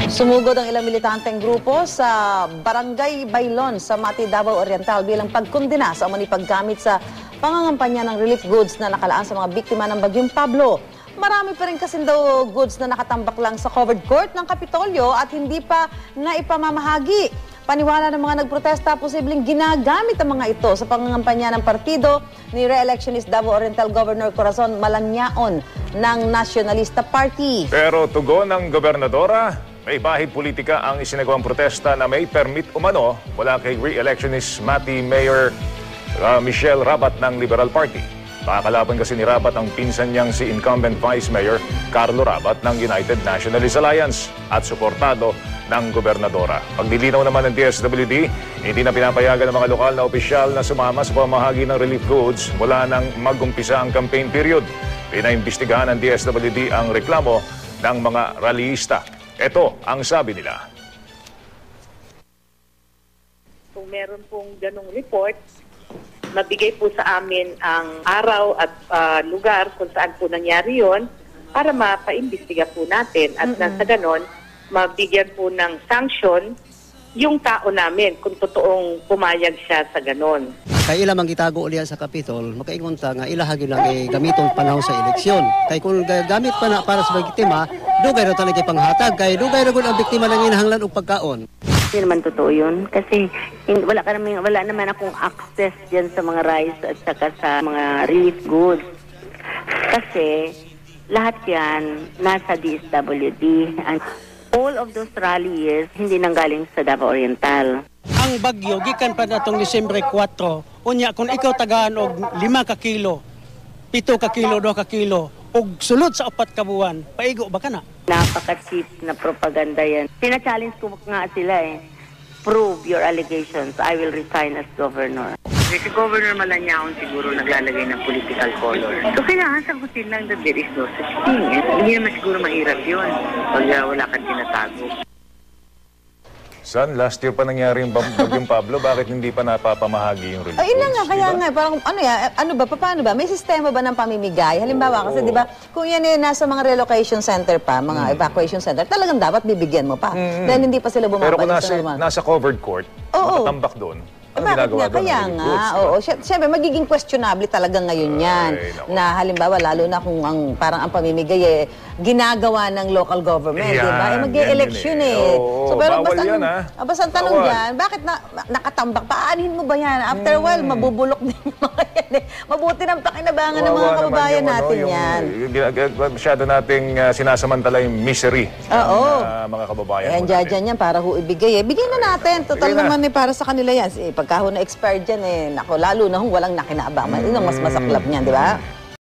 Sumugod ang ilang militanteng grupo sa Barangay Bailon sa Mati, Davao Oriental bilang pagkondena sa umano'y paggamit sa pangangampanya ng relief goods na nakalaan sa mga biktima ng Bagyong Pablo. Marami pa rin kasi daw goods na nakatambak lang sa covered court ng Kapitolyo at hindi pa naipamamahagi. Paniwala ng mga nagprotesta, posibleng ginagamit ang mga ito sa pangangampanya ng partido ni re-electionist Davao Oriental Governor Corazon Malanyaon ng Nationalista Party. Pero tugon ng gobernadora, may bahid politika ang isinagawang protesta na may permit umano mula kay re-electionist Mati Mayor Michelle Rabat ng Liberal Party. Nakakalaban kasi ni Rabat ang pinsan niyang si incumbent Vice Mayor Carlo Rabat ng United Nationalist Alliance at suportado ng gobernadora. Paglilinaw naman ng DSWD, hindi na pinapayagan ng mga lokal na opisyal na sumama sa pamahagi ng relief goods mula nang mag-umpisa ang campaign period. Pinaimbestigahan ng DSWD ang reklamo ng mga rallyista. Ito ang sabi nila. Kung meron pong ganong report, mabigay po sa amin ang araw at lugar kung saan po nangyari yon para mapaimbestiga po natin at nasa ganon, mabigyan po ng sanction yung tao namin kung totoong pumayag siya sa ganon. Kay ila mang itago ulihan sa Kapitol, makaingunta nga ilahagi lang gamitong panahon sa eleksyon. Kay kung gamit pa na para sa biktima, dugay na talaga panghatag. Kay dugay na ang biktima ng inahanglan o pagkaon. Hindi naman totoo yun. Kasi wala naman akong access dyan sa mga rice at saka sa mga relief goods. Kasi lahat yan nasa DSWD. And all of those rallies hindi nanggaling sa Davao Oriental. Ang bagyo, gikan pa natong Disyembre 4, unya kung ikaw tagaan og 5 ka kilo, 7 ka kilo, 2 ka kilo, og sulod sa 4 ka buwan, paigo ba ka na? Napaka-cheap na propaganda yan. Sina-challenge ko nga sila Prove your allegations. I will resign as governor. Si Governor Malanyaon siguro naglalagay ng political color. So kailangan sagutin lang that there is no such thing. Hindi naman siguro mahirap yun pag wala kang tinatago. San, last year pa nangyari yung Bagyong Pablo, bakit hindi pa napapamahagi yung relief goods? Ayun na nga, kaya nga, parang paano ba? May sistema ba ng pamimigay? Halimbawa, kasi di ba, kung yan nasa mga relocation center pa, mga evacuation center, talagang dapat bibigyan mo pa. Dahil hindi pa sila bumabalik. Pero kung nasa covered court, nakatambak doon, bakit nga? Kaya nga, oo. Siyempre, magiging questionable talaga ngayon yan. Na halimbawa, lalo na kung parang ang pamimigay ginagawa ng local government, di ba? Mag-e-election So, pero basta ang tanong dyan, bakit nakatambak? Paanhin mo ba yan? After a while, mabubulok din yung mga yan. Mabuti ng pakinabangan ng mga kababayan natin yan. Masyado nating sinasamantala yung misery ng mga kababayan. Dyan yan, para ibigay. Bigyan na natin. Total naman para sa kanila yan. Pagka na expired dyan, naku, lalo na kung walang nakinabang. Yun ang mas masaklap niyan, di ba?